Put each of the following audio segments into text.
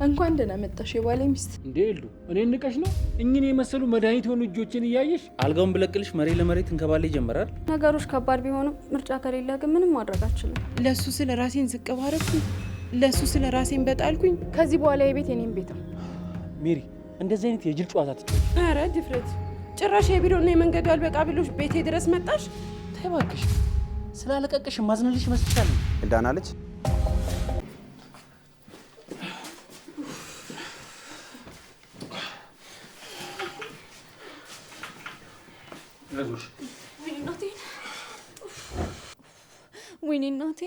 እንኳን ደህና መጣሽ የባሌ ሚስት። እንዴ ሄሉ እኔ ንቀሽ ነው? እኚህን የመሰሉ መድኃኒት የሆኑ እጆችን እያየሽ አልጋውን ብለቅልሽ መሬት ለመሬት እንከባለ ይጀምራል። ነገሮች ከባድ ቢሆንም ምርጫ ከሌለ ግን ምንም ማድረግ አልችልም። ለሱ ስለ ራሴን ዝቅ ባረኩኝ፣ ለሱ ስለ ራሴን በጣልኩኝ። ከዚህ በኋላ የቤት የኔም ቤት ነው። ሜሪ እንደዚህ አይነት የጅል ጨዋታ ትችላለሽ? ኧረ ድፍረት! ጭራሽ የቢሮና የመንገዱ አልበቃ ብሎሽ ቤቴ ድረስ መጣሽ። ተይ እባክሽ፣ ስላለቀቅሽ ማዝነልሽ መስልሻለሁ። ኤልዳና ልጅ ወይኔ እናቴ።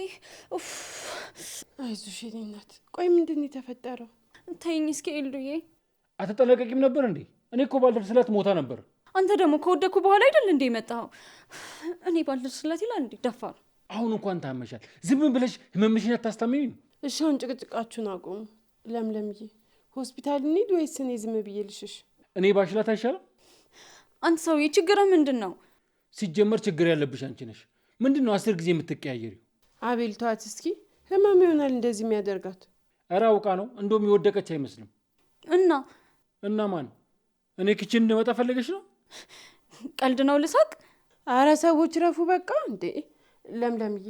አይዞሽ የኔ እናት። ቆይ ምንድን ነው የተፈጠረው? ተይኝ እስኪ ኤልዱዬ። አትጠነቀቂም ነበር እንዴ? እኔ እኮ ባልደርስላት ሞታ ነበር። አንተ ደግሞ ከወደኩ በኋላ አይደል እንዴ የመጣኸው? እኔ ባልደርስላት ይላል እንዴ ደፋር። አሁን እንኳን ታመሻል። ዝም ብለሽ ህመምሽን አታስታምሚኝ። እሺ አሁን ጭቅጭቃችሁን አቁሙ። ለምለምዬ ሆስፒታል እንሂድ ወይስ እኔ ዝም ብዬ ልሽሽ? እኔ ባሽላት አይሻልም? አንተ ሰውዬ ችግርህ ምንድን ነው? ሲጀመር ችግር ያለብሽ አንቺ ነሽ። ምንድን ነው 10 ጊዜ የምትቀያየሪው? አቤል ተዋት እስኪ። ህመም ይሆናል እንደዚህ የሚያደርጋት። ኧረ አውቃ ነው። እንደውም የወደቀች አይመስልም። እና ማን? እኔ ኪችን እንድመጣ ፈለገች ነው? ቀልድ ነው ልሳቅ? አረ ሰዎች ረፉ በቃ። እንዴ ለምለምዬ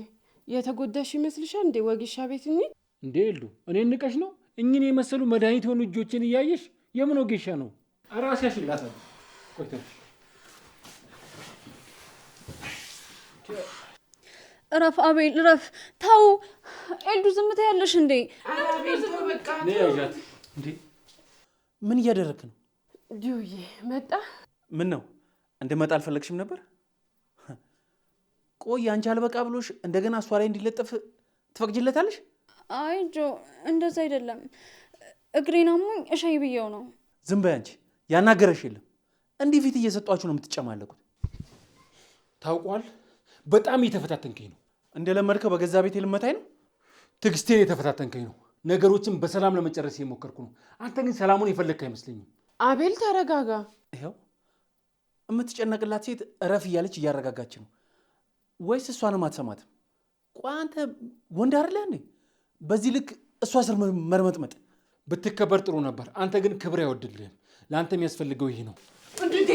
የተጎዳሽ ይመስልሻል እንዴ? ወጌሻ ቤት እንሂድ። እንዴ ሄሉ እኔ ንቀሽ ነው? እኚህን የመሰሉ መድኃኒት የሆኑ እጆችን እያየሽ የምን ወጌሻ ነው? ኧረ አስያሽላታል። እረፍ አቤል እረፍ። ተው ኤልዱ ዝም ትያለሽ እንዴ? አቤል ተው በቃ። ነያዣት እንዴ ምን እያደረክ ነው? ዲውዬ መጣ። ምን ነው እንደመጣ አልፈለግሽም ነበር? ቆይ አንቺ አልበቃ ብሎሽ እንደገና እሷ ላይ እንዲለጠፍ ትፈቅጂለታለሽ? አይ ጆ እንደዛ አይደለም። እግሬን አሞኝ እሻይ ብየው ነው። ዝም በይ አንቺ። ያናገረሽ የለም። እንዲህ ፊት እየሰጧችሁ ነው የምትጨማለቁት። ታውቋል። በጣም እየተፈታተንከኝ ነው። እንደለመድከው በገዛ ቤት ልመታኝ ነው? ትዕግስቴን የተፈታተንከኝ ነው። ነገሮችን በሰላም ለመጨረስ እየሞከርኩ ነው። አንተ ግን ሰላሙን የፈለግክ አይመስለኝም። አቤል ተረጋጋ። ይኸው የምትጨነቅላት ሴት እረፍ እያለች እያረጋጋች ነው። ወይስ እሷንም አትሰማትም? ቆይ አንተ ወንድ አይደለ እንዴ? በዚህ ልክ እሷ ስር መርመጥመጥ ብትከበር ጥሩ ነበር። አንተ ግን ክብር አይወድልህም። ለአንተ የሚያስፈልገው ይሄ ነው። እንዴ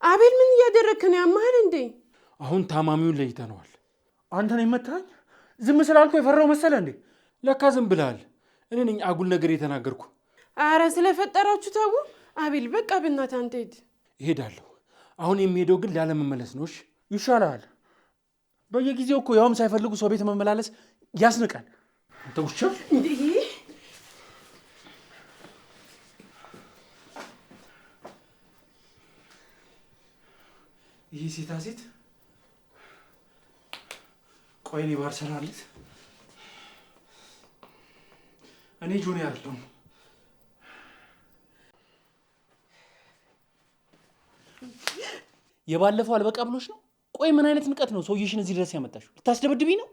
አቤል ምን እያደረግክ ነው? ያማህል እንዴ? አሁን ታማሚውን ለይተነዋል። አንተ ነው የመታኝ? ዝም ስላልኩ የፈራው መሰለ እንዴ? ለካ ዝም ብለሃል። እኔ ነኝ አጉል ነገር የተናገርኩ። አረ ስለፈጠራችሁ ተው። አቤል በቃ በእናትህ አንተ ሂድ። እሄዳለሁ። አሁን የሚሄደው ግን ላለመመለስ ነው። እሺ ይሻላል። በየጊዜው እኮ ያውም ሳይፈልጉ ሰው ቤት መመላለስ ያስንቃል። አንተ ውሻ! ይህ ሴታ ሴት ቆይ እኔ ባር ሰራለት። እኔ ጆኒ አይደለሁም። የባለፈው አልበቃ ብሎሽ ነው? ቆይ ምን አይነት ንቀት ነው ሰውዬሽን እዚህ ድረስ ያመጣሽው? ልታስደበድብኝ ነው?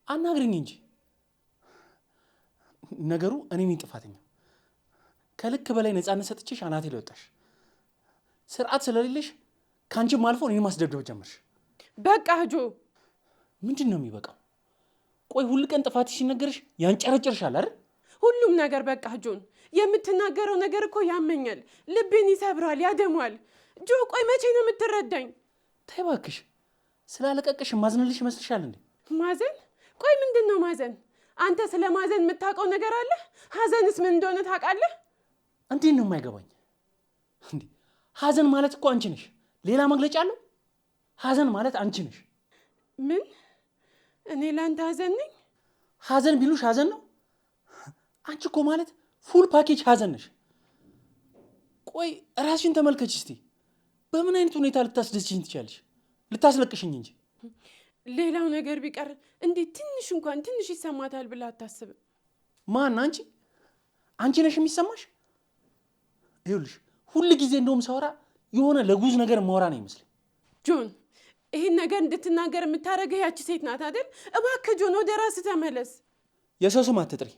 አናግሪኝ እንጂ። ነገሩ እኔ ነኝ ጥፋተኛ። ከልክ በላይ ነፃነት ሰጥቼሽ አናቴ ላይ ወጣሽ። ስርዓት ስለሌለሽ ከአንቺም አልፎ እኔን ማስደብደብ ጀመርሽ። በቃ ጆ። ምንድን ነው የሚበቃው? ቆይ ሁል ቀን ጥፋትሽ ሲነገርሽ ያንጨረጭርሻል አይደል? ሁሉም ነገር በቃ ጆን። የምትናገረው ነገር እኮ ያመኛል፣ ልቤን ይሰብራል፣ ያደሟል። ጆ ቆይ መቼ ነው የምትረዳኝ? ተይ እባክሽ። ስላለቀቅሽ ማዝንልሽ ይመስልሻል እንዴ? ማዘን? ቆይ ምንድን ነው ማዘን? አንተ ስለ ማዘን የምታውቀው ነገር አለ? ሀዘንስ ምን እንደሆነ ታውቃለህ? እንዴት ነው የማይገባኝ? እንዴ ሀዘን ማለት እኮ አንቺ ነሽ። ሌላ መግለጫ አለው? ሀዘን ማለት አንቺ ነሽ። ምን? እኔ ለአንተ ሀዘን ነኝ? ሀዘን ቢሉሽ ሀዘን ነው? አንቺ እኮ ማለት ፉል ፓኬጅ ሀዘን ነሽ። ቆይ ራስሽን ተመልከች እስቲ። በምን አይነት ሁኔታ ልታስደስችኝ ትችላለሽ? ልታስለቅሽኝ እንጂ። ሌላው ነገር ቢቀር እንዴት ትንሽ ይሰማታል ብለህ አታስብም? ማን? አንቺ? አንቺ ነሽ የሚሰማሽ? ይኸውልሽ ሁል ጊዜ እንደውም ሳወራ የሆነ ለጉዝ ነገር ማወራ ነው ይመስለኝ። ጆን ይሄን ነገር እንድትናገር የምታደርገህ ያቺ ሴት ናት አይደል? እባክህ ጆን ወደ ራስህ ተመለስ። የሰው ስም አትጥሪ።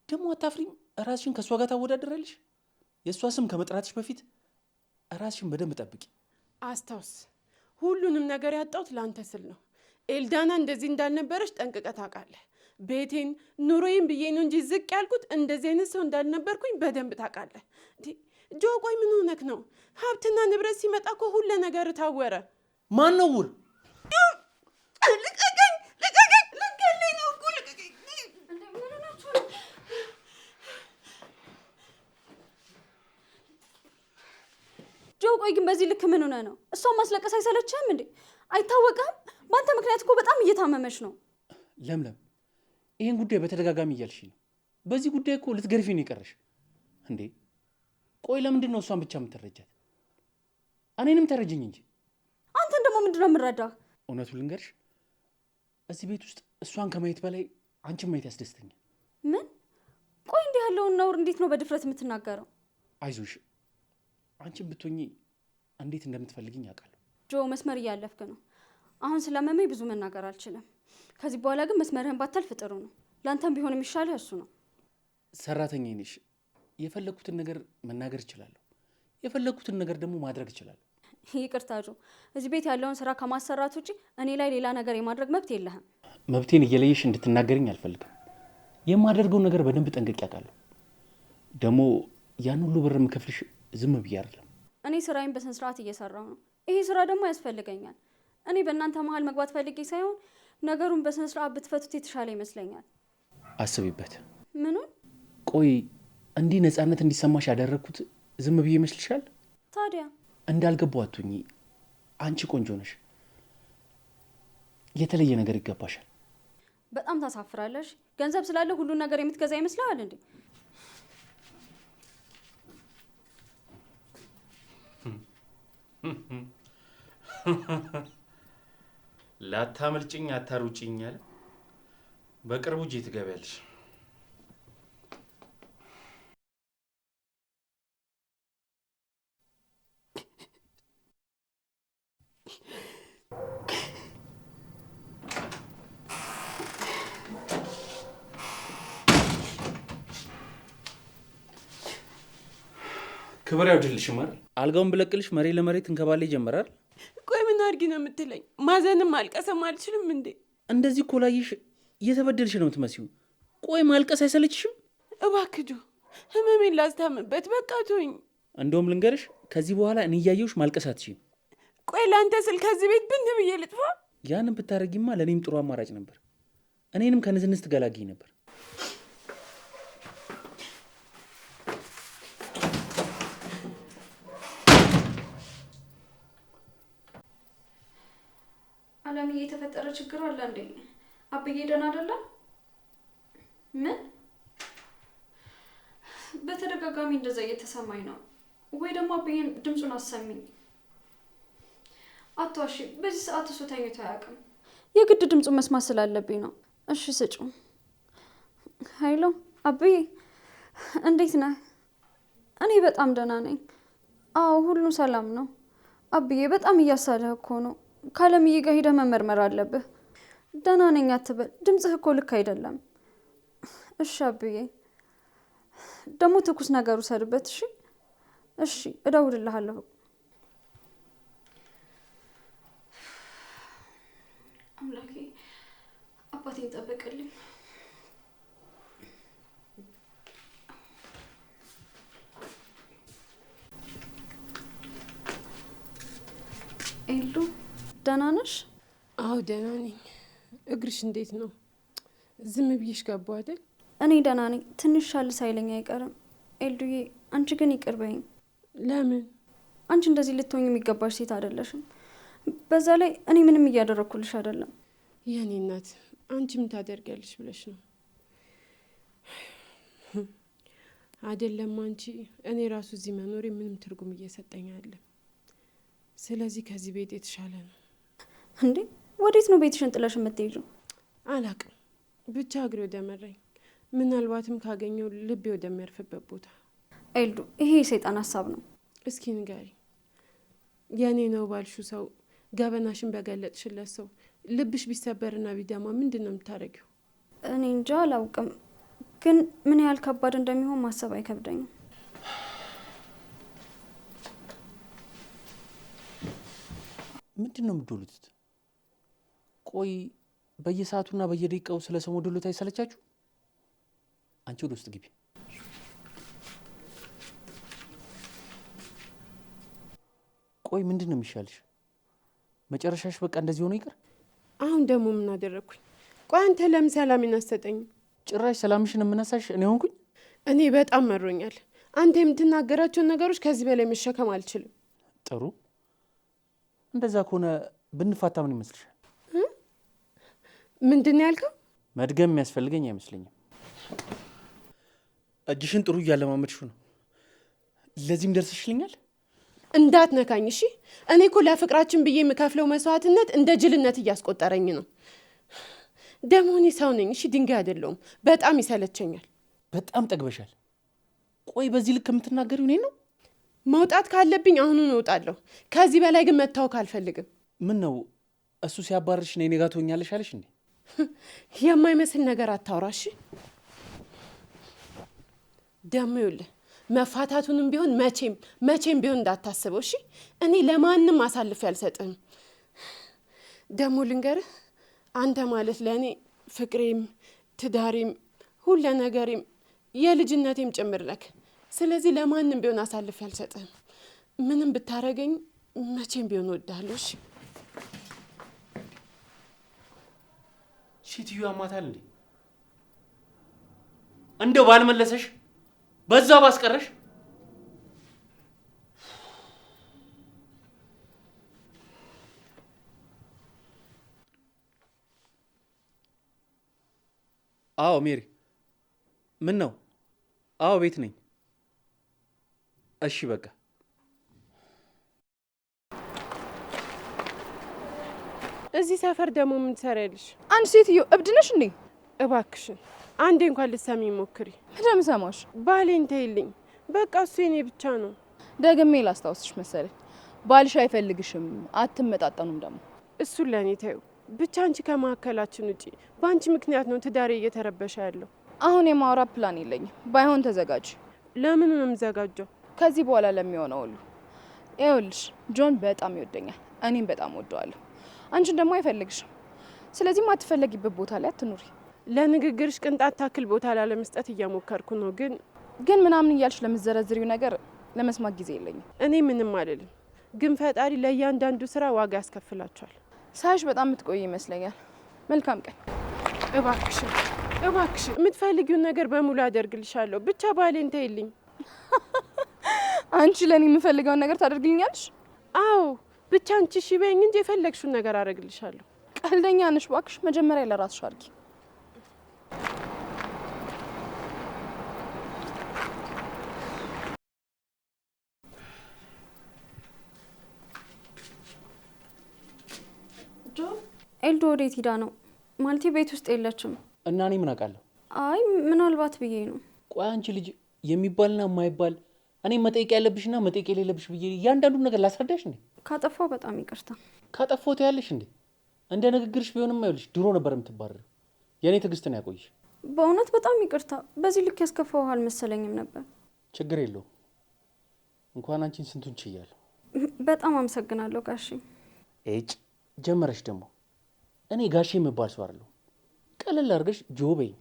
ደግሞ አታፍሪም? ራስሽን ከእሷ ጋር ታወዳደራለሽ? የእሷ ስም ከመጥራትሽ በፊት ራስሽን በደንብ ጠብቂ። አስታውስ፣ ሁሉንም ነገር ያጣሁት ለአንተ ስል ነው። ኤልዳና እንደዚህ እንዳልነበረች ጠንቅቀህ ታውቃለህ። ቤቴን ኑሮዬን ብዬ ነው እንጂ ዝቅ ያልኩት እንደዚህ አይነት ሰው እንዳልነበርኩኝ በደንብ ታውቃለህ። ጆ ቆይ ምን ሆነክ ነው? ሀብትና ንብረት ሲመጣ እኮ ሁሉ ነገር ታወረ። ማን ነው ውር? ልቀቀኝ! ልቀቀኝ! ልገለኝ ነው እኮ ልቀቀኝ! ጆ ቆይ ግን በዚህ ልክ ምን ሆነ ነው? እሷን ማስለቀስ አይሰለችህም እንዴ? አይታወቅህም? በአንተ ምክንያት እኮ በጣም እየታመመች ነው። ለምለም ይህን ጉዳይ በተደጋጋሚ እያልሽ ነው። በዚህ ጉዳይ እኮ ልትገርፊ ነው የቀረሽ እንዴ? ቆይ ለምንድን ነው እሷን ብቻ የምትረጃት? እኔንም ተረጅኝ እንጂ። አንተን ደግሞ ምንድን ነው የምረዳህ? እውነቱን ልንገርሽ፣ እዚህ ቤት ውስጥ እሷን ከማየት በላይ አንቺን ማየት ያስደስተኛል። ምን? ቆይ እንዲህ ያለውን ነውር እንዴት ነው በድፍረት የምትናገረው? አይዞሽ፣ አንቺን ብትሆኚ እንዴት እንደምትፈልግኝ ያውቃለሁ። ጆ መስመር እያለፍክ ነው። አሁን ስለመመኝ ብዙ መናገር አልችልም። ከዚህ በኋላ ግን መስመርህን ባታልፍ ጥሩ ነው። ለአንተም ቢሆን የሚሻልህ እሱ ነው። ሰራተኛዬ ነሽ። የፈለግኩትን ነገር መናገር እችላለሁ። የፈለግኩትን ነገር ደግሞ ማድረግ እችላለሁ። ይቅርታ ጆ፣ እዚህ ቤት ያለውን ስራ ከማሰራት ውጪ እኔ ላይ ሌላ ነገር የማድረግ መብት የለህም። መብቴን እየለየሽ እንድትናገርኝ አልፈልግም። የማደርገውን ነገር በደንብ ጠንቅቄ አውቃለሁ። ደግሞ ያን ሁሉ ብር የምከፍልሽ ዝም ብዬ አይደለም። እኔ ስራዬን በስነ ስርዓት እየሰራሁ ነው። ይሄ ስራ ደግሞ ያስፈልገኛል። እኔ በእናንተ መሀል መግባት ፈልጌ ሳይሆን ነገሩን በስነ ስርዓት ብትፈቱት የተሻለ ይመስለኛል። አስቢበት። ምኑን? ቆይ እንዲህ ነፃነት እንዲሰማሽ ያደረግኩት ዝም ብዬ ይመስልሻል? ታዲያ እንዳልገባው አትሁኚ። አንቺ ቆንጆ ነሽ። የተለየ ነገር ይገባሻል። በጣም ታሳፍራለሽ። ገንዘብ ስላለ ሁሉን ነገር የምትገዛ ይመስልሃል እንዴ? ላታመልጭኝ አታሩጭኝ አለ። በቅርቡ እጄ ትገቢያለሽ። ክብር ያውድልሽ አይደል? አልጋውን ብለቅልሽ መሬት ለመሬት እንከባለ ይጀምራል። ቆይ ምን አድርጊ ነው የምትለኝ? ማዘንም ማልቀስም አልችልም እንዴ? እንደዚህ እኮ ላይሽ እየተበደልሽ ነው የምትመስዩ። ቆይ ማልቀስ አይሰለችሽም? እባክህ ጆ፣ ህመሜን ላስታምበት፣ በቃ ተወኝ። እንደውም ልንገርሽ፣ ከዚህ በኋላ እኔ እያየሁሽ ማልቀስ አትችይም። ቆይ ለአንተ ስል ከዚህ ቤት ብን ብዬ ልጥፋ? ያንን ብታረጊማ ለእኔም ጥሩ አማራጭ ነበር። እኔንም ከንዝንዝ ትገላግኝ ነበር። አለምዬ፣ የተፈጠረ ችግር አለ እንዴ? አብዬ ደህና አይደለም? ምን? በተደጋጋሚ እንደዛ እየተሰማኝ ነው። ወይ ደግሞ አብዬን ድምፁን አሰሚኝ። አቷሺ፣ በዚህ ሰዓት እሱ ተኝቶ አያውቅም። የግድ ድምፁን መስማት ስላለብኝ ነው። እሺ ስጩ። ሀይሎ፣ አብዬ እንዴት ነህ? እኔ በጣም ደህና ነኝ። አዎ ሁሉ ሰላም ነው። አብዬ በጣም እያሳለህ እኮ ነው። ካለምዬ ጋር ሄደህ መመርመር አለብህ። ደህና ነኝ አትበል፣ ድምፅህ እኮ ልክ አይደለም። እሺ አብዬ፣ ደግሞ ትኩስ ነገር ውሰድበት። እሺ እሺ፣ እደውልልሃለሁ። አምላኬ አባቴን ጠብቅልኝ። ኤሉ ደህና ነሽ? አዎ ደህና ነኝ። እግርሽ እንዴት ነው? ዝም ብዬሽ ገባሁ አይደል? እኔ ደህና ነኝ። ትንሽ ሻል ሳይለኝ አይቀርም። ኤልዱዬ አንቺ ግን ይቅር በይኝ። ለምን? አንቺ እንደዚህ ልትሆኝ የሚገባሽ ሴት አይደለሽም። በዛ ላይ እኔ ምንም እያደረግኩልሽ አይደለም። የኔ እናት አንቺ ምን ታደርጊያለሽ ብለሽ ነው? አይደለም አንቺ፣ እኔ ራሱ እዚህ መኖሬ ምንም ትርጉም እየሰጠኝ አይደለም። ስለዚህ ከዚህ ቤት የተሻለ ነው። እንዴ ወዴት ነው ቤትሽን ጥለሽ የምትሄጂው? አላቅም፣ ብቻ እግሬ ወደ መራኝ። ምናልባትም ካገኘው ልቤ ወደሚያርፍበት ቦታ። ኤልዱ፣ ይሄ የሰይጣን ሀሳብ ነው። እስኪ ንገሪ፣ የእኔ ነው ባልሹ ሰው፣ ገበናሽን በገለጥሽለት ሰው ልብሽ ቢሰበርና ቢደማ ምንድን ነው የምታደርጊው? እኔ እንጃ አላውቅም፣ ግን ምን ያህል ከባድ እንደሚሆን ማሰብ አይከብደኝም። ምንድን ነው የምትሉት? ቆይ በየሰዓቱና በየደቂቃው ስለ ሰው መዶሎት አይሰለቻችሁ? አንቺ ወደ ውስጥ ግቢ። ቆይ ምንድን ነው የሚሻልሽ? መጨረሻሽ በቃ እንደዚህ ሆኖ ይቅር? አሁን ደግሞ ምን አደረግኩኝ? ቆይ አንተ ለምን ሰላሜን አትሰጠኝም? ጭራሽ ሰላምሽን የምነሳሽ እኔ ሆንኩኝ? እኔ በጣም መሮኛል። አንተ የምትናገራቸውን ነገሮች ከዚህ በላይ መሸከም አልችልም። ጥሩ፣ እንደዛ ከሆነ ብንፋታ ምን ይመስልሻል? ምንድን ነው ያልከው? መድገም የሚያስፈልገኝ አይመስለኝም። እጅሽን ጥሩ እያለማመድሽው ነው። ለዚህም ደርሰሽልኛል። እንዳትነካኝ እሺ። እኔ እኮ ለፍቅራችን ብዬ የምከፍለው መስዋዕትነት እንደ ጅልነት እያስቆጠረኝ ነው። ደግሞ እኔ ሰው ነኝ እሺ፣ ድንጋይ አይደለሁም። በጣም ይሰለቸኛል። በጣም ጠግበሻል። ቆይ በዚህ ልክ የምትናገሪው እኔን ነው? መውጣት ካለብኝ አሁኑን እወጣለሁ። ከዚህ በላይ ግን መታወክ አልፈልግም። ምን ነው እሱ ሲያባርሽ እኔ ጋር ትሆኛለሽ አለሽ እንዴ? የማይመስል ነገር አታውራ እሺ። ደግሞ ይኸውልህ መፋታቱንም ቢሆን መቼም ቢሆን እንዳታስበው እሺ። እኔ ለማንም አሳልፌ አልሰጥህም። ደግሞ ልንገርህ፣ አንተ ማለት ለእኔ ፍቅሬም ትዳሬም ሁለ ነገሬም የልጅነቴም ጭምር ነክ። ስለዚህ ለማንም ቢሆን አሳልፌ አልሰጥህም። ምንም ብታረገኝ መቼም ቢሆን እወድሃለሁ እሺ። ሴትዮ አማታል እንዴ? እንደው ባልመለሰሽ በዛ ባስቀረሽ። አዎ ሜሪ፣ ምን ነው? አዎ ቤት ነኝ። እሺ በቃ እዚህ ሰፈር ደግሞ ምን ትሰሪያለሽ? አንድ ሴትዮ እብድ ነሽ እንዴ? እባክሽን አንዴ እንኳን ልትሰሚ ሞክሪ። እንደምሰማሽ ባሌን ተይልኝ። በቃ እሱ የኔ ብቻ ነው። ደግሜ ላስታውስሽ መሰለኝ፣ ባልሽ አይፈልግሽም፣ አትመጣጠኑም ደግሞ። እሱን ለእኔ ተይው። ብቻ አንቺ ከመካከላችን ውጪ። በአንቺ ምክንያት ነው ትዳሬ እየተረበሸ ያለው። አሁን የማውራት ፕላን የለኝም። ባይሆን ተዘጋጅ። ለምን ነው የምዘጋጀው? ከዚህ በኋላ ለሚሆነው ሁሉ። ይኸውልሽ ጆን በጣም ይወደኛል፣ እኔም በጣም ወደዋለሁ። አንቺን ደግሞ አይፈልግሽም። ስለዚህ ማትፈለጊበት ቦታ ላይ አትኑሪ። ለንግግርሽ ቅንጣት ታክል ቦታ ላለመስጠት እየሞከርኩ ነው። ግን ምናምን እያልሽ ለምትዘረዝሪው ነገር ለመስማት ጊዜ የለኝም። እኔ ምንም አልልም፣ ግን ፈጣሪ ለእያንዳንዱ ስራ ዋጋ ያስከፍላቸዋል። ሳይሽ በጣም የምትቆይ ይመስለኛል። መልካም ቀን። እባክሽን የምትፈልጊውን ነገር በሙሉ አደርግልሻለሁ። ብቻ ባሌን ተይልኝ። አንቺ ለእኔ የምፈልገውን ነገር ታደርግልኛለሽ? አዎ ብቻ አንቺ እሺ በይኝ እንጂ የፈለግሽውን ነገር አደርግልሻለሁ። ቀልደኛ ነሽ እባክሽ። መጀመሪያ ለራስሽ አድርጊ። ኤልዶ ወዴት ሂዳ ነው? ማለቴ ቤት ውስጥ የለችም። እና እኔ ምን አውቃለሁ? አይ ምናልባት ብዬ ነው። ቆይ አንቺ ልጅ የሚባልና የማይባል እኔ መጠየቅ ያለብሽና መጠየቅ የሌለብሽ ብዬ እያንዳንዱን ነገር ላስረዳሽ እንዴ? ካጠፋው በጣም ይቅርታ። ካጠፋሁት ያለሽ እንዴ? እንደ ንግግርሽ ቢሆንም አይልሽ ድሮ ነበር የምትባረሪው። የእኔ ትዕግስት ነው ያቆይሽ። በእውነት በጣም ይቅርታ። በዚህ ልክ ያስከፋው አልመሰለኝም ነበር። ችግር የለውም። እንኳን አንቺን ስንቱን ችያለሁ። በጣም አመሰግናለሁ ጋሼ። ኤጭ ጀመረሽ ደግሞ። እኔ ጋሼ የምባል ሰው አይደለሁ። ቀለል አድርገሽ ጆ በይኝ።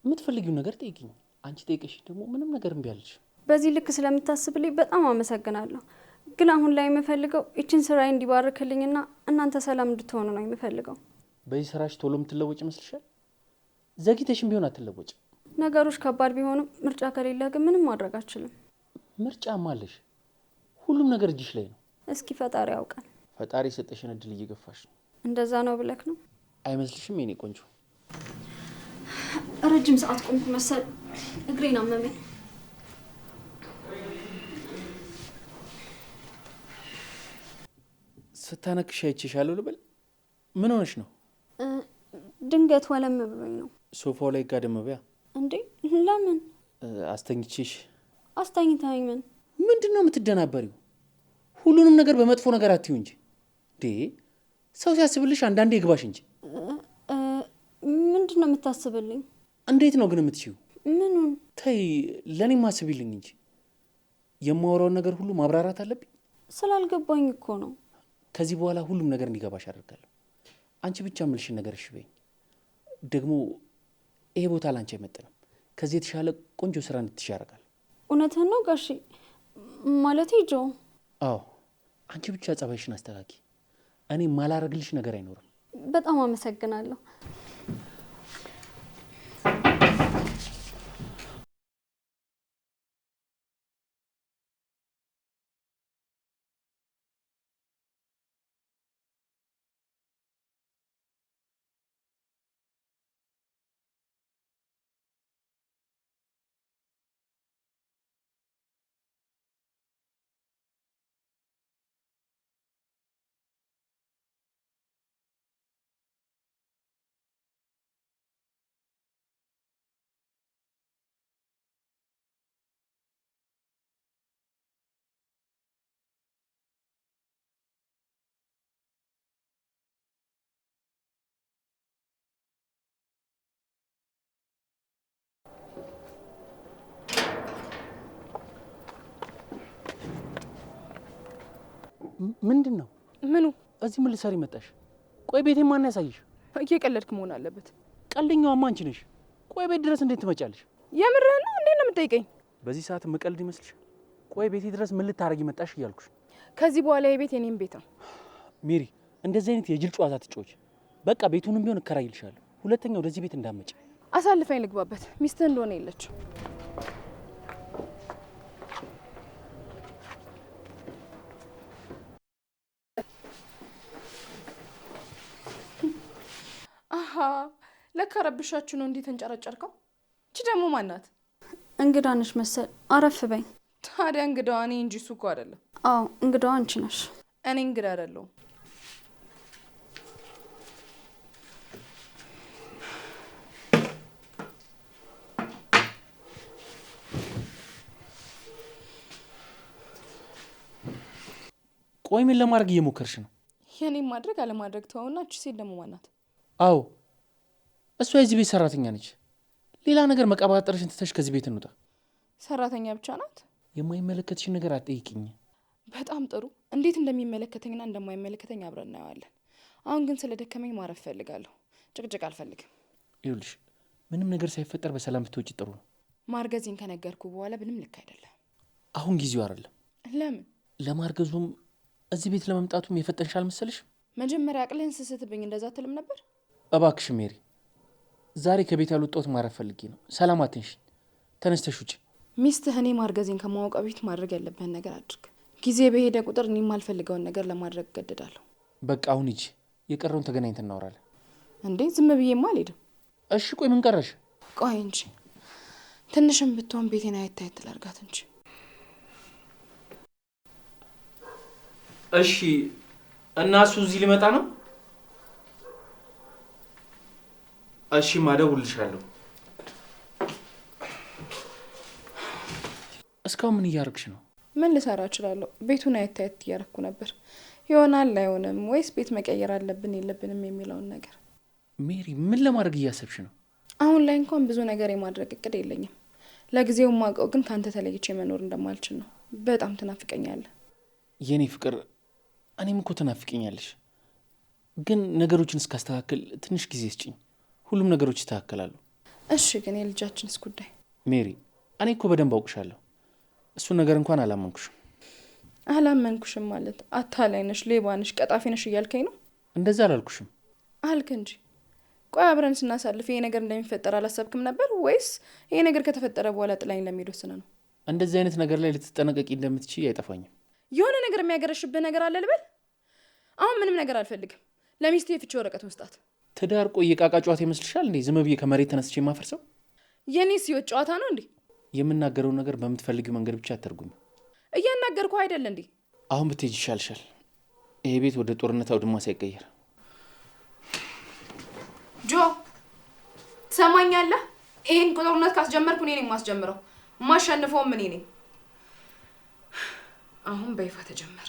የምትፈልጊውን ነገር ጠይቂኝ። አንቺ ጠይቀሽ ደግሞ ምንም ነገር እምቢ አልልሽ። በዚህ ልክ ስለምታስብልኝ በጣም አመሰግናለሁ። ግን አሁን ላይ የምፈልገው ይችን ስራዬ እንዲባርክልኝና እናንተ ሰላም እንድትሆኑ ነው የምፈልገው። በዚህ ስራሽ ቶሎ የምትለወጭ ይመስልሻል? ዘግይተሽም ቢሆን አትለወጭ። ነገሮች ከባድ ቢሆንም ምርጫ ከሌለ ግን ምንም ማድረግ አልችልም። ምርጫም አለሽ። ሁሉም ነገር እጅሽ ላይ ነው። እስኪ ፈጣሪ ያውቃል። ፈጣሪ የሰጠሽን እድል እየገፋሽ ነው። እንደዛ ነው ብለክ ነው አይመስልሽም? የኔ ቆንጆ ረጅም ሰዓት ቆምኩ መሰል እግሬን አመመኝ። ስታነክሽ አይቼሻለሁ ልበል? ምን ሆነሽ ነው? ድንገት ወለም ብሎኝ ነው። ሶፋው ላይ ጋደም በያ። እንዴ ለምን? አስተኝቼሽ። አስተኝታኝ ምን? ምንድን ነው የምትደናበሪው? ሁሉንም ነገር በመጥፎ ነገር አትዩ እንጂ እንዴ! ሰው ሲያስብልሽ አንዳንዴ ይግባሽ እንጂ። ምንድን ነው የምታስብልኝ? እንዴት ነው ግን የምትችይው? ምኑን? ተይ ለእኔም አስቢልኝ እንጂ። የማወራውን ነገር ሁሉ ማብራራት አለብኝ? ስላልገባኝ እኮ ነው። ከዚህ በኋላ ሁሉም ነገር እንዲገባሽ አደርጋለሁ። አንቺ ብቻ ምልሽን ነገር እሺ በይኝ። ደግሞ ይሄ ቦታ ላንቺ አይመጥንም። ከዚህ የተሻለ ቆንጆ ስራ እንድትሽ ያደርጋል። እውነትህን ነው ጋሼ? ማለቴ ጆ? አዎ፣ አንቺ ብቻ ጸባይሽን አስተካኪ። እኔ ማላረግልሽ ነገር አይኖርም። በጣም አመሰግናለሁ። ምንድን ነው? ምኑ? እዚህ ምን ልትሰሪ መጣሽ? ቆይ ቤቴ ማን ያሳይሽ? እየቀለድክ መሆን አለበት። ቀልደኛዋማ አንቺ ነሽ። ቆይ ቤት ድረስ እንዴት ትመጫለሽ? የምርህን ነው? እንዴት ነው የምትጠይቀኝ? በዚህ ሰዓት መቀልድ ይመስልሻል? ቆይ ቤቴ ድረስ ምን ልታረጊ መጣሽ እያልኩሽ። ከዚህ በኋላ የቤት የኔም ቤት ነው። ሜሪ፣ እንደዚህ አይነት የጅል ጨዋታ ትጫወች። በቃ ቤቱንም ቢሆን እከራይልሻለሁ። ሁለተኛ ወደዚህ ቤት እንዳትመጪ። አሳልፈኝ ልግባበት። ሚስትህ እንደሆነ የለችው። አሀ፣ ለካ ረብሻችሁ ነው እንዴት ተንጨረጨርከው? እቺ ደግሞ ማናት? እንግዳ ነሽ መሰል። አረፍ በይ። ታዲያ እንግዳዋ እኔ እንጂ እሱ እኮ አይደለም። አዎ እንግዳዋ አንቺ ነሽ። እኔ እንግዳ አይደለሁም። ቆይ ምን ለማድረግ እየሞከርሽ ነው? የኔም ማድረግ አለማድረግ ተወውና፣ እቺ ሴት ደግሞ ማናት? አዎ እሷ የዚህ ቤት ሰራተኛ ነች። ሌላ ነገር መቀባጠርሽን ትተሽ ከዚህ ቤት እንውጣ። ሰራተኛ ብቻ ናት? የማይመለከትሽን ነገር አትጠይቂኝ። በጣም ጥሩ። እንዴት እንደሚመለከተኝና እንደማይመለከተኝ አብረን እናየዋለን። አሁን ግን ስለደከመኝ ማረፍ ፈልጋለሁ። ጭቅጭቅ አልፈልግም። ይኸውልሽ ምንም ነገር ሳይፈጠር በሰላም ብትወጪ ጥሩ ነው። ማርገዜን ከነገርኩ በኋላ ምንም ልክ አይደለም። አሁን ጊዜው አይደለም። ለምን? ለማርገዙም እዚህ ቤት ለመምጣቱም የፈጠንሽ አልመሰልሽ? መጀመሪያ አቅልህን ስስትብኝ እንደዛ ትልም ነበር። እባክሽ ሜሪ፣ ዛሬ ከቤት ያልወጣሁት ማረፍ ፈልጌ ነው። ሰላም አትንሽኝ። ተነስተሽ ውጪ። ሚስትህ እኔ ማርገዜን ከማወቃ በፊት ማድረግ ያለብህን ነገር አድርግ። ጊዜ በሄደ ቁጥር እኔ የማልፈልገውን ነገር ለማድረግ እገደዳለሁ። በቃ አሁን ሂጂ። የቀረውን ተገናኝተን እናወራለን። እንዴ ዝም ብዬማ አልሄድም። እሺ ቆይ ምን ቀረሽ? ቆይ እንጂ ትንሽም ብትሆን ቤቴን አየት አየት ላድርጋት እንጂ። እሺ እና እሱ እዚህ ሊመጣ ነው? እሺ ማደውልልሻለሁ። እስካሁን ምን እያደረግሽ ነው? ምን ልሰራ እችላለሁ? ቤቱን አየት አየት እያደረኩ ነበር። ይሆናል አይሆንም፣ ወይስ ቤት መቀየር አለብን የለብንም የሚለውን ነገር። ሜሪ ምን ለማድረግ እያሰብሽ ነው? አሁን ላይ እንኳን ብዙ ነገር የማድረግ እቅድ የለኝም። ለጊዜው ማውቀው ግን ካንተ ተለይቼ መኖር እንደማልችል ነው። በጣም ትናፍቀኛለህ የኔ ፍቅር። እኔም እኮ ትናፍቀኛለሽ፣ ግን ነገሮችን እስካስተካክል ትንሽ ጊዜ ስጭኝ። ሁሉም ነገሮች ይስተካከላሉ። እሺ ግን የልጃችንስ ጉዳይ? ሜሪ እኔ እኮ በደንብ አውቅሻለሁ። እሱን ነገር እንኳን አላመንኩሽም። አላመንኩሽም ማለት አታላይ ነሽ፣ ሌባ ነሽ፣ ቀጣፊ ነሽ እያልከኝ ነው? እንደዛ አላልኩሽም። አልክ እንጂ። ቆይ አብረን ስናሳልፍ ይሄ ነገር እንደሚፈጠር አላሰብክም ነበር? ወይስ ይሄ ነገር ከተፈጠረ በኋላ ጥላኝ ለመሄድ ወስነ ነው? እንደዚህ አይነት ነገር ላይ ልትጠነቀቂ እንደምትችይ አይጠፋኝም። የሆነ ነገር የሚያገረሽብህ ነገር አለ ልበል? አሁን ምንም ነገር አልፈልግም። ለሚስቴ የፍቺ ወረቀት መስጣት። ትዳር ቆይ የቃቃ ጨዋታ ይመስልሻል እንዴ? ዝም ብዬ ከመሬት ተነስቼ የማፈርሰው? የኔስ ህይወት ጨዋታ ነው እንዴ? የምናገረውን ነገር በምትፈልጊው መንገድ ብቻ አትርጉኝ። እያናገርኩ አይደል እንዴ? አሁን ብትሄጂ ይሻልሻል። ይሄ ቤት ወደ ጦርነት አውድማ ሳይቀየር። ጆ ትሰማኛለህ? ይሄን ጦርነት ካስጀመርኩ እኔ ነኝ የማስጀምረው። የማሸንፈውም እኔ ነኝ። አሁን በይፋ ተጀመረ።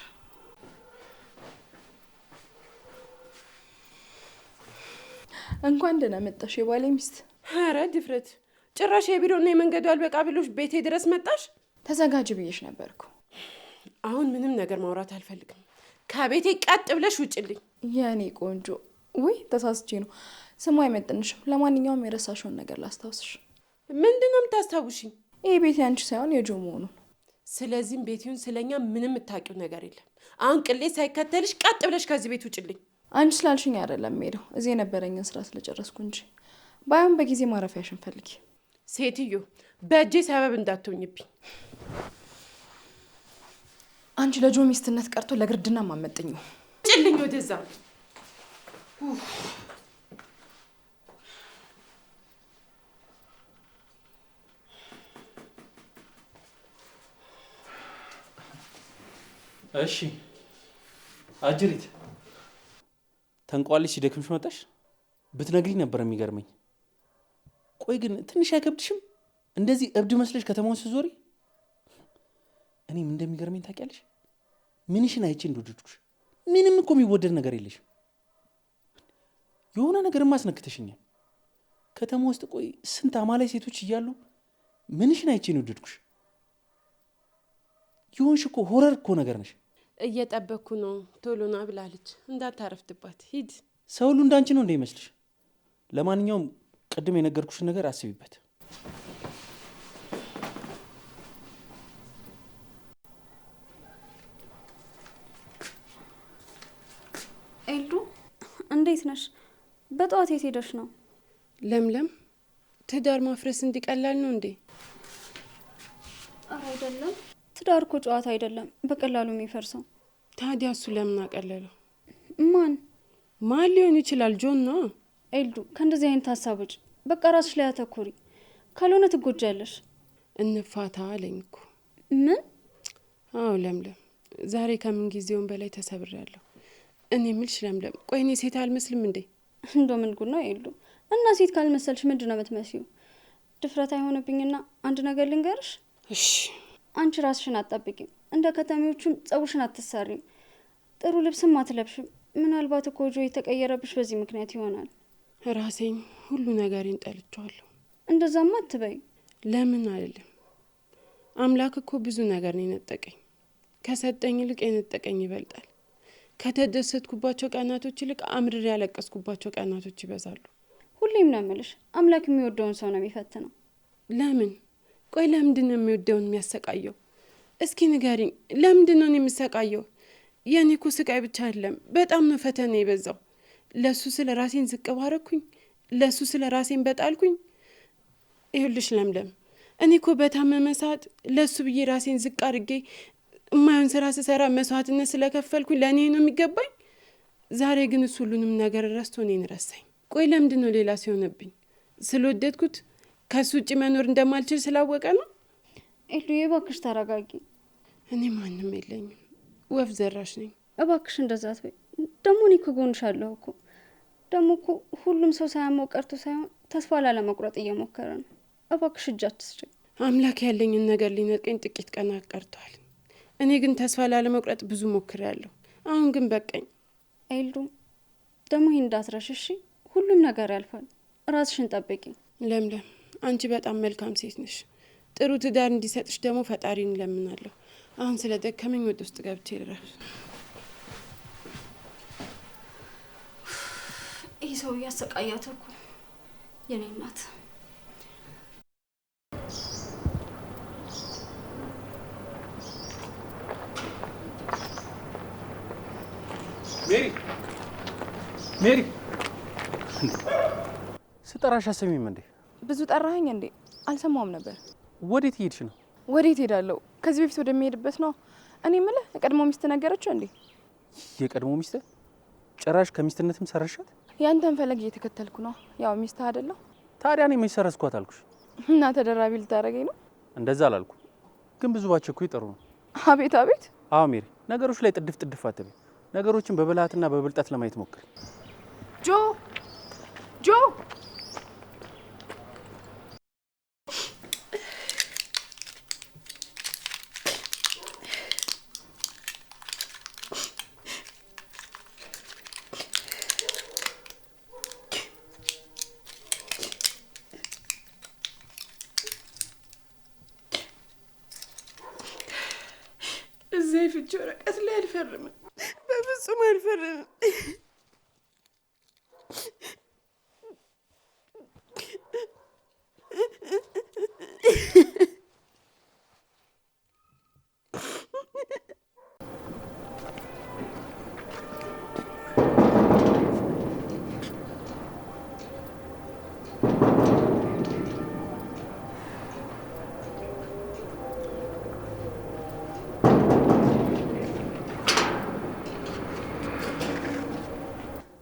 እንኳን ደህና መጣሽ የባሌ ሚስት። ኧረ ድፍረት! ጭራሽ የቢሮና የመንገዱ አልበቃ ብሎሽ ቤቴ ድረስ መጣሽ። ተዘጋጅ ብዬሽ ነበርኩ። አሁን ምንም ነገር ማውራት አልፈልግም። ከቤቴ ቀጥ ብለሽ ውጭልኝ። የኔ ቆንጆ ውይ ተሳስቼ ነው። ስሙ አይመጥንሽም። ለማንኛውም የረሳሽውን ነገር ላስታውስሽ። ምንድን ነው የምታስታውሽኝ? ይሄ ቤት ያንቺ ሳይሆን የጆ መሆኑን። ስለዚህም ቤትዩን ስለኛ ምንም የምታውቂው ነገር የለም። አሁን ቅሌት ሳይከተልሽ ቀጥ ብለሽ ከዚህ ቤት ውጭልኝ። አንቺ ስላልሽኝ አይደለም ሄደው እዚህ የነበረኝን ስራ ስለጨረስኩ እንጂ። ባይሆን በጊዜ ማረፊያሽን ፈልጊ። ሴትዮ በእጄ ሰበብ እንዳትሆኝብኝ። አንቺ ለጆ ሚስትነት ቀርቶ ለግርድና ማመጥኙ ጭልኝ ወደዛ። እሺ አጅሪት ተንቋልሽ ሲደክምሽ መጣሽ። ብትነግሪኝ ነበር የሚገርመኝ። ቆይ ግን ትንሽ አይከብድሽም? እንደዚህ እብድ መስለሽ ከተማውን ስትዞሪ። እኔም እንደሚገርመኝ ታውቂያለሽ? ምንሽን አይቼ እንደወደድኩሽ። ምንም እኮ የሚወደድ ነገር የለሽም። የሆነ ነገርማ አስነክተሽኛል። ከተማ ውስጥ ቆይ ስንት አማላይ ሴቶች እያሉ ምንሽን አይቼ ነው የወደድኩሽ? ይሆንሽ እኮ ሆረር እኮ ነገር ነሽ። እየጠበቅኩ ነው። ቶሎ ና ብላለች፣ እንዳታረፍድባት ሂድ። ሰው ሁሉ እንዳንቺ ነው እንደይመስልሽ። ለማንኛውም ቅድም የነገርኩሽን ነገር አስቢበት። ኤልዱ እንዴት ነሽ? በጠዋት የት ሄደሽ ነው? ለምለም ትዳር ማፍረስ እንዲቀላል ነው እንዴ? ኧረ አይደለም። ትዳር እኮ ጨዋታ አይደለም በቀላሉ የሚፈርሰው። ታዲያ እሱ ለምን አቀለለው? ማን ሊሆን ይችላል? ጆን ነው። ኤልዱ ከእንደዚህ አይነት ሀሳቦች በቃ ራስሽ ላይ አተኩሪ፣ ካልሆነ ትጎጃለሽ። እንፋታ አለኝ እኮ። ምን? አዎ ለምለም፣ ዛሬ ከምን ጊዜውን በላይ ተሰብሬያለሁ። እኔ የምልሽ ለምለም፣ ቆይ እኔ ሴት አልመስልም እንዴ? እንደው ምን ጉድ ነው ኤልዱ? እና ሴት ካልመሰልሽ ምንድን ነው የምትመስዪው? ድፍረት አይሆንብኝና አንድ ነገር ልንገርሽ። እሺ። አንቺ ራስሽን አትጠብቂም፣ እንደ ከተሜዎቹም ጸጉርሽን አትሰሪም፣ ጥሩ ልብስም አትለብሽም። ምናልባት እኮ ጆ የተቀየረብሽ በዚህ ምክንያት ይሆናል። ራሴን ሁሉ ነገሬን ጠልቼዋለሁ። እንደዛማ አትበይ። ለምን አይደለም፣ አምላክ እኮ ብዙ ነገር ነው የነጠቀኝ። ከሰጠኝ ይልቅ የነጠቀኝ ይበልጣል። ከተደሰትኩባቸው ቀናቶች ይልቅ አምርሬ ያለቀስኩባቸው ቀናቶች ይበዛሉ። ሁሌም ነው የምልሽ፣ አምላክ የሚወደውን ሰው ነው የሚፈትነው። ለምን? ቆይ ለምንድን ነው የሚወደውን የሚያሰቃየው? እስኪ ንገሪኝ፣ ለምንድን ነው የምሰቃየው? የኔ እኮ ስቃይ ብቻ አይደለም፣ በጣም ነው ፈተና የበዛው። ለሱ ስለ ራሴን ዝቅ ባረኩኝ፣ ለሱ ስለ ራሴን በጣልኩኝ። ይኸውልሽ ለምለም፣ እኔ እኮ በታመመ ሰዓት ለሱ ብዬ ራሴን ዝቅ አድርጌ እማይሆን ስራ ስሰራ መስዋዕትነት ስለከፈልኩኝ ለእኔ ነው የሚገባኝ። ዛሬ ግን እሱ ሁሉንም ነገር ረስቶ እኔን ረሳኝ። ቆይ ለምንድን ነው ሌላ ሲሆንብኝ? ስለወደድኩት ከሱ ውጭ መኖር እንደማልችል ስላወቀ ነው? ኤልዱዬ እባክሽ ተረጋጊ። እኔ ማንም የለኝም፣ ወፍ ዘራሽ ነኝ። እባክሽ እንደዛ አትበይ። ደግሞ እኔ ከጎንሻለሁ እኮ። ደግሞ እኮ ሁሉም ሰው ሳያመው ቀርቶ ሳይሆን ተስፋ ላለመቁረጥ እየሞከረ ነው። እባክሽ እጅ አትስጪኝ። አምላክ ያለኝን ነገር ሊነጥቀኝ ጥቂት ቀናት ቀርተዋል። እኔ ግን ተስፋ ላለመቁረጥ ብዙ ሞክሬያለሁ። አሁን ግን በቃኝ። ኤልዱ ደግሞ ይህን እንዳትረሽ እሺ። ሁሉም ነገር ያልፋል። ራስሽን ጠብቂ። ለምለም፣ አንቺ በጣም መልካም ሴት ነሽ። ጥሩ ትዳር እንዲሰጥሽ ደግሞ ፈጣሪን እለምናለሁ። አሁን ስለ ደከመኝ ወደ ውስጥ ገብቼ ልረፍ። ይህ ሰው እያሰቃያት እኮ የኔ እናት። ሜሪ ስጠራሽ አሰሚም እንዴ? ብዙ ጠራኸኝ እንዴ? አልሰማውም ነበር። ወዴት እየሄድሽ ነው? ወዴት ሄዳለሁ? ከዚህ በፊት ወደሚሄድበት ነው። እኔ የምልህ የቀድሞ ሚስት ነገረችው እንዴ? የቀድሞ ሚስት? ጭራሽ ከሚስትነትም ሰረሻት? ያንተን ፈለግ እየተከተልኩ ነው። ያው ሚስት አይደለሁ። ታዲያ እኔ መች ሰረስኳት አልኩሽ? እና ተደራቢ ልታደርገኝ ነው? እንደዛ አላልኩ፣ ግን ብዙ ባቸኩኝ ጥሩ ነው። አቤት አቤት። አዎ ሜሪ፣ ነገሮች ላይ ጥድፍ ጥድፍ አትበይ። ነገሮችን በብልሃትና በብልጠት ለማየት ሞክሪ። ጆ ጆ እዛ የፍቺ ወረቀት ላይ አልፈርምም፣ በፍጹም አልፈርምም።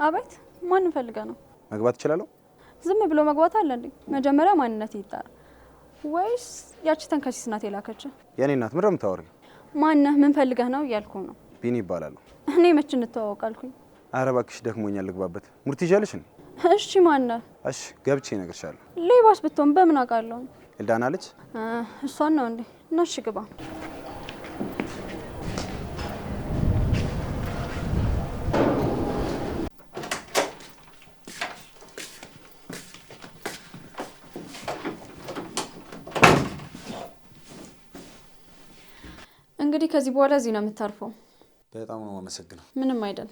አቤት፣ ማን ፈልጋ ነው? መግባት እችላለሁ? ዝም ብሎ መግባት አለ እንዴ? መጀመሪያ ማንነት ይጣራ። ወይስ ያቺ ተንከሲስ ናት የላከች? የኔ እናት ምንድን ነው የምታወሪው? ማነህ? ምን ፈልገህ ነው እያልኩ ነው። ቢኒ ይባላል። እኔ መች እንተዋወቃልኩኝ? ኧረ እባክሽ ደክሞኛል፣ ልግባበት። ሙርት ይዣለሽ እንዴ? እሺ ማነህ? እሺ ገብቼ እነግርሻለሁ። ሌባስ ብትሆን በምን አውቃለሁ? ኤልዳና አለች። እሷን ነው እንዴ? ነሽ ግባ። እንግዲህ ከዚህ በኋላ እዚህ ነው የምታርፈው። በጣም ነው የማመሰግነው። ምንም አይደል።